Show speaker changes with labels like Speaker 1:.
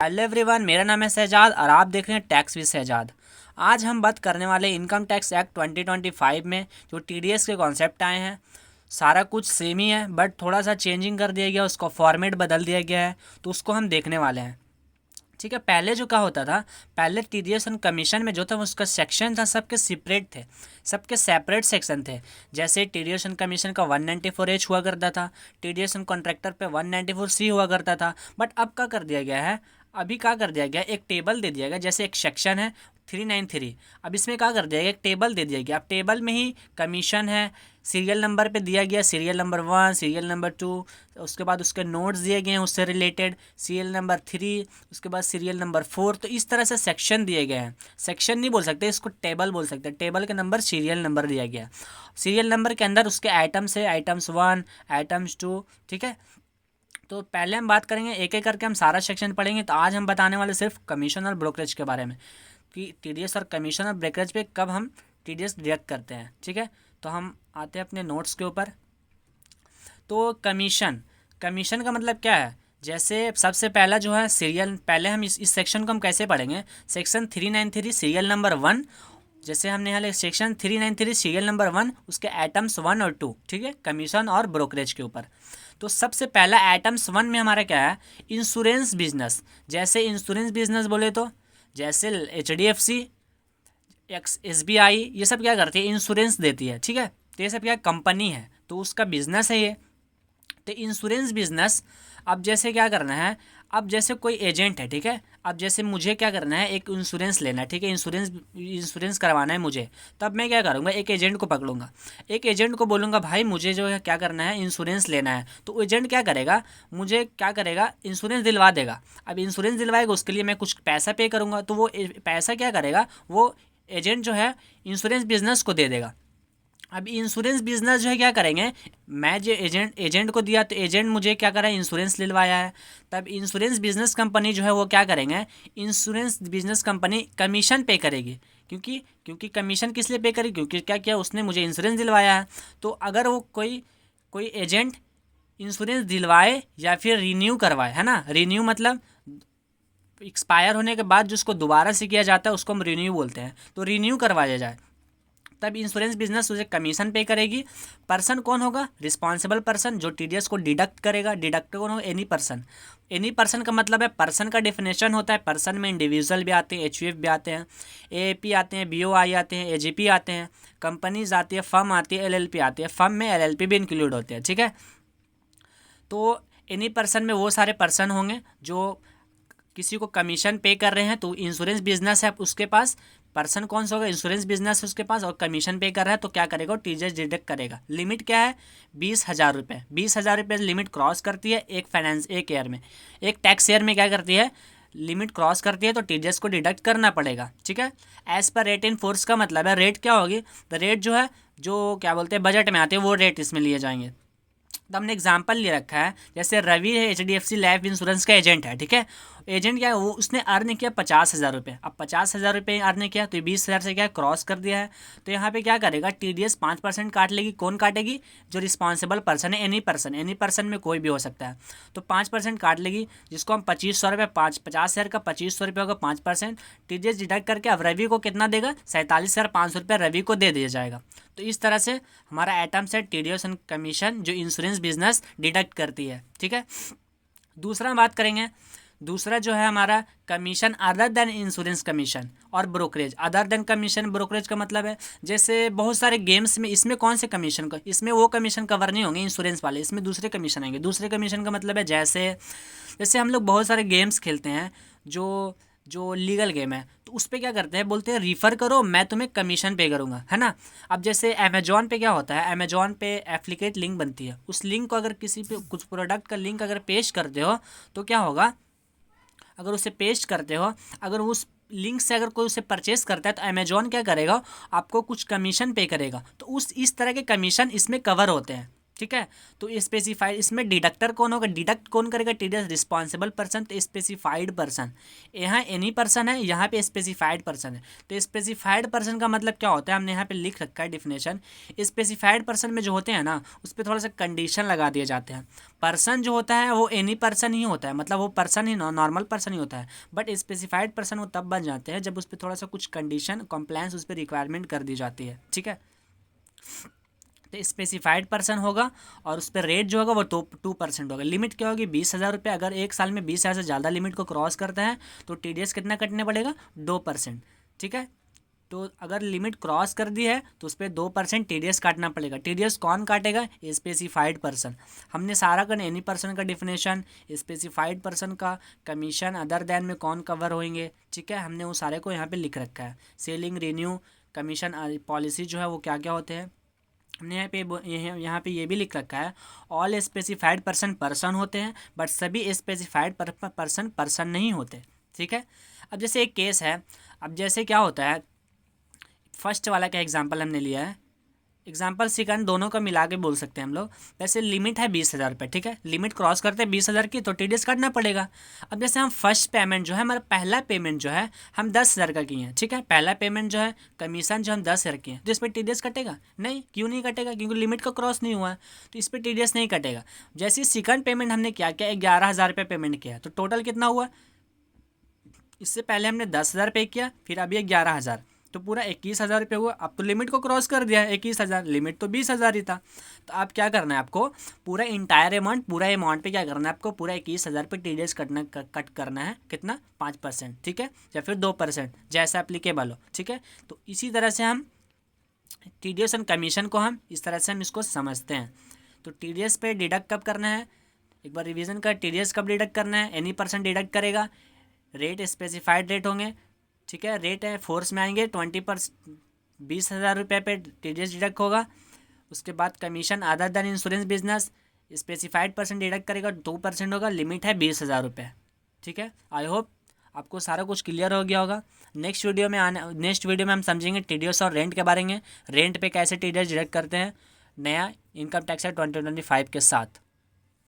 Speaker 1: Hello everyone, मेरा नाम है शहजाद और आप देख रहे हैं टैक्स विद शहजाद। आज हम बात करने वाले इनकम टैक्स एक्ट 2025 में जो टीडीएस के कॉन्सेप्ट आए हैं। सारा कुछ सेम ही है बट थोड़ा सा चेंजिंग कर दिया गया, उसका फॉर्मेट बदल दिया गया है, तो उसको हम देखने वाले हैं। ठीक है, पहले जो क्या होता था, पहले टीडीएस एंड कमीशन में जो था उसका सेक्शन था, सबके सेपरेट थे, सबके सेपरेट सेक्शन थे। जैसे टीडीएस एंड कमीशन का 194H हुआ करता था, टीडीएस एंड कॉन्ट्रैक्टर पे 194C हुआ करता था। बट अब क्या कर दिया गया है, अभी क्या कर दिया गया, एक टेबल दे दिया गया। जैसे एक सेक्शन है 393, अब इसमें क्या कर दिया गया, एक टेबल दे दिया गया। अब टेबल में ही कमीशन है, सीरियल नंबर पे दिया गया, सीरियल नंबर 1, सीरियल नंबर 2, उसके बाद उसके नोट्स दिए गए हैं उससे रिलेटेड, सीरियल नंबर 3, उसके बाद सीरियल नंबर 4। तो इस तरह से सेक्शन दिए गए हैं। सेक्शन नहीं बोल सकते, इसको टेबल बोल सकते हैं। टेबल के नंबर सीरियल नंबर दिया गया। सीरियल नंबर के अंदर उसके आइटम्स है, आइटम्स 1, आइटम्स 2। ठीक है, तो पहले हम बात करेंगे एक एक करके, हम सारा सेक्शन पढ़ेंगे। तो आज हम बताने वाले सिर्फ कमीशन और ब्रोकरेज के बारे में कि टीडीएस और कमीशन और ब्रोकरेज पे कब हम टीडीएस डिडक्ट करते हैं। ठीक है, तो हम आते हैं अपने नोट्स के ऊपर। तो कमीशन, कमीशन का मतलब क्या है, जैसे सबसे पहला जो है सीरियल, पहले हम इस सेक्शन को हम कैसे पढ़ेंगे, सेक्शन 393 सीरियल नंबर 1। जैसे हमने यहाँ सेक्शन 393 सीरियल नंबर 1, उसके आइटम्स 1 और 2। ठीक है, कमीशन और ब्रोकरेज के ऊपर। तो सबसे पहला आइटम्स 1 में हमारा क्या है, इंश्योरेंस बिजनेस। जैसे इंश्योरेंस बिजनेस बोले तो जैसे HDFC, SBI, ये सब क्या करती है, इंश्योरेंस देती है। ठीक है, तो ये सब क्या कंपनी है, तो उसका बिजनेस है ये। तो इंश्योरेंस बिजनेस, अब जैसे क्या करना है, अब जैसे कोई एजेंट है, ठीक है, अब जैसे मुझे क्या करना है, एक इंश्योरेंस लेना है। ठीक है, इंश्योरेंस करवाना है मुझे। तब मैं क्या करूँगा, एक एजेंट को पकड़ूंगा, एक एजेंट को बोलूँगा भाई मुझे जो है क्या करना है, इंश्योरेंस लेना है। तो एजेंट क्या करेगा, मुझे क्या करेगा, इंश्योरेंस दिलवा देगा। अब इंश्योरेंस दिलवाएगा, उसके लिए मैं कुछ पैसा पे करूँगा, तो वो पैसा क्या करेगा, वो एजेंट जो है इंश्योरेंस बिजनेस को दे देगा। अब इंश्योरेंस बिजनेस जो है क्या करेंगे, मैं जो एजेंट को दिया, तो एजेंट मुझे क्या करा, इंश्योरेंस दिलवाया है। तब इंश्योरेंस बिजनेस कंपनी जो है वो क्या करेंगे, इंश्योरेंस बिजनेस कंपनी कमीशन पे करेगी। क्योंकि क्योंकि कमीशन किस लिए पे करेगी, क्योंकि क्या किया उसने, मुझे इंश्योरेंस दिलवाया है। तो अगर वो कोई कोई एजेंट इंश्योरेंस दिलवाए या फिर रीन्यू करवाए, है ना, रीन्यू मतलब एक्सपायर होने के बाद जिसको दोबारा से किया जाता है उसको हम रीन्यू बोलते हैं। तो रीन्यू करवाया जाए, तब इंश्योरेंस बिजनेस उसे कमीशन पे करेगी। पर्सन कौन होगा, रिस्पॉन्सिबल पर्सन, जो टीडीएस को डिडक्ट करेगा। डिडक्ट कौन होगा, एनी पर्सन। एनी पर्सन का मतलब है, पर्सन का डेफिनेशन होता है, पर्सन में इंडिविजुअल भी आते हैं, HUF भी आते हैं, AAP आते हैं, BOI आते हैं, AGP आते हैं, कंपनीज आती है, फर्म आती है, LLP आती है। फर्म में LLP भी इंक्लूड होते हैं। ठीक है, तो एनी पर्सन में वो सारे पर्सन होंगे जो किसी को कमीशन पे कर रहे हैं। तो इंश्योरेंस बिजनेस है उसके पास, पर्सन कौन सा होगा, इंश्योरेंस बिजनेस है उसके पास, और कमीशन पे कर रहा है, तो क्या करेगा, टीडीएस डिडक्ट करेगा। लिमिट क्या है, 20,000 रुपये। 20,000 रुपये लिमिट क्रॉस करती है एक ईयर में, एक टैक्स ईयर में क्या करती है, लिमिट क्रॉस करती है, तो टीडीएस को डिडक्ट करना पड़ेगा। ठीक है, as per rate in force का मतलब है, रेट क्या होगी, तो रेट जो है, जो क्या बोलते हैं बजट में आते हैं, वो रेट इसमें लिए जाएंगे। तो हमने एग्जाम्पल ले रखा है, जैसे रवि है, HDFC लाइफ इंश्योरेंस का एजेंट है। ठीक है, एजेंट क्या है, वो उसने अर्न किया 50,000 रुपये। अब 50,000 रुपये अर्न किया, तो 20,000 से क्या क्रॉस कर दिया है। तो यहाँ पे क्या करेगा, टीडीएस 5% काट लेगी। कौन काटेगी, जो रिस्पॉन्सिबल पर्सन है, एनी पर्सन। एनी पर्सन में कोई भी हो सकता है, तो 5% काट लेगी, जिसको हम 2500 रुपये, 50,000 का 2500 रुपये होगा, 5% टीडीएस डिडक्ट करके। अब रवि को कितना देगा, 47,500 रुपये रवि को दे दिया जाएगा। तो इस तरह से हमारा आइटम्स है टीडीएस एंड कमीशन, जो इंश्योरेंस बिजनेस डिडक्ट करती है। ठीक है, दूसरा बात करेंगे, दूसरा जो है हमारा commission other than insurance commission और ब्रोकरेज। अदर देन कमीशन जैसे का मतलब है, जैसे बहुत सारे गेम्स में, इसमें कौन से कमीशन का, इसमें वो कमीशन कवर नहीं होंगे इंश्योरेंस वाले, इसमें दूसरे कमीशन आएंगे। दूसरे कमीशन का मतलब है, जैसे जैसे हम लोग बहुत सारे गेम्स खेलते हैं जो जो लीगल गेम है, तो उस पर क्या करते हैं, बोलते हैं रिफ़र करो, मैं तुम्हें कमीशन पे करूँगा, है ना। अब जैसे अमेजोन पे क्या होता है, अमेजोन पे एप्लीकेट लिंक बनती है, उस लिंक को अगर किसी पे कुछ प्रोडक्ट का लिंक अगर पेश करते हो, तो क्या होगा, अगर उसे पेस्ट करते हो, अगर उस लिंक से अगर कोई उसे परचेस करता है, तो अमेजोन क्या करेगा, आपको कुछ कमीशन पे करेगा। तो उस इस तरह के कमीशन इसमें कवर होते हैं। ठीक है। तो स्पेसिफाइड, इसमें डिडक्टर कौन होगा, डिडक्ट कौन करेगा, टीडीएस रिस्पॉन्सिबल पर्सन, तो स्पेसिफाइड पर्सन, यहाँ एनी पर्सन है, यहाँ पे स्पेसिफाइड पर्सन है। तो स्पेसिफाइड पर्सन का मतलब क्या होता है, हमने यहाँ पे लिख रखा है डिफिनेशन। स्पेसिफाइड पर्सन में जो होते हैं ना, उस पर थोड़ा सा कंडीशन लगा दिए जाते हैं। पर्सन जो होता है वो एनी पर्सन ही होता है, मतलब वो पर्सन ही नॉर्मल पर्सन ही होता है, बट स्पेसिफाइड पर्सन वो तब बन जाते हैं जब उस पर थोड़ा सा कुछ कंडीशन कॉम्प्लायंस उस पर रिक्वायरमेंट कर दी जाती है। ठीक है, तो स्पेसिफाइड पर्सन होगा और उस पर रेट जो होगा वो 2% होगा। लिमिट क्या होगी, 20,000 रुपये। अगर एक साल में 20,000 से ज़्यादा लिमिट को क्रॉस करता है तो टीडीएस कितना कटने पड़ेगा, 2%। ठीक है, तो अगर लिमिट क्रॉस कर दी है तो उस पर 2% टीडीएस काटना पड़ेगा। टीडीएस कौन काटेगा, स्पेसिफाइड पर्सन। हमने सारा का एनी पर्सन का डिफिनेशन, स्पेसिफाइड पर्सन का कमीशन अदर देन में कौन कवर होंगे, ठीक है, हमने वो सारे को यहाँ पे लिख रखा है। सेलिंग, रिन्यू, कमीशन पॉलिसी जो है वो क्या क्या होते हैं, हमने यहाँ पे ये भी लिख रखा है। ऑल स्पेसिफाइड पर्सन होते हैं, बट सभी स्पेसिफाइड पर्सन नहीं होते। ठीक है, अब जैसे एक केस है, अब जैसे क्या होता है, फर्स्ट वाला का एग्जांपल हमने लिया है, एग्जाम्पल सेकंड दोनों का मिला के बोल सकते हैं हम लोग। वैसे लिमिट है 20,000 रुपये, ठीक है, लिमिट क्रॉस करते हैं 20,000 की तो टीडीएस काटना पड़ेगा। अब जैसे हम फर्स्ट पेमेंट जो है, हमारा पहला पेमेंट जो है हम 10,000 का किए हैं, ठीक है, पहला पेमेंट जो है कमीशन जो हम 10,000 किए हैं, तो इस पर टीडीएस कटेगा नहीं, क्यों नहीं कटेगा, क्योंकि लिमिट को क्रॉस नहीं हुआ है, तो इस पर टीडीएस नहीं कटेगा। जैसे सेकंड पेमेंट हमने क्या किया, 11,000 रुपये पेमेंट किया, तो टोटल कितना हुआ, इससे पहले हमने 10,000 पे किया, फिर अभी 11,000, तो पूरा 21,000 रुपये हुआ। अब तो लिमिट को क्रॉस कर दिया है, 21,000, लिमिट तो 20,000 ही था। तो आप क्या करना है, आपको पूरा इंटायर अमाउंट, पूरा अमाउंट पे क्या करना है, आपको पूरा 21,000 पे टीडीएस कट करना है, कितना, 5%, ठीक है, या फिर 2%, जैसा एप्लीकेबल हो। ठीक है, तो इसी तरह से हम टीडीएस एंड कमीशन को हम इस तरह से हम इसको समझते हैं। तो टीडीएस पे डिडक्ट कब करना है, एक बार रिवीजन कर, टीडीएस कब डिडक्ट करना है, एनी पर्सन डिडक्ट करेगा, रेट स्पेसिफाइड रेट होंगे, ठीक है, रेट है फोर्स में आएंगे 20,000 रुपये पे टीडीएस डिडक्ट होगा। उसके बाद commission other than insurance business, specified person deduct करेगा, 2% होगा, लिमिट है 20,000 रुपये। ठीक है, आई होप आपको सारा कुछ क्लियर हो गया होगा। नेक्स्ट वीडियो में हम समझेंगे टीडीएस और रेंट के बारे में, रेंट पे कैसे टीडीएस डिडक्ट करते हैं, नया इनकम टैक्स है 2025 के साथ।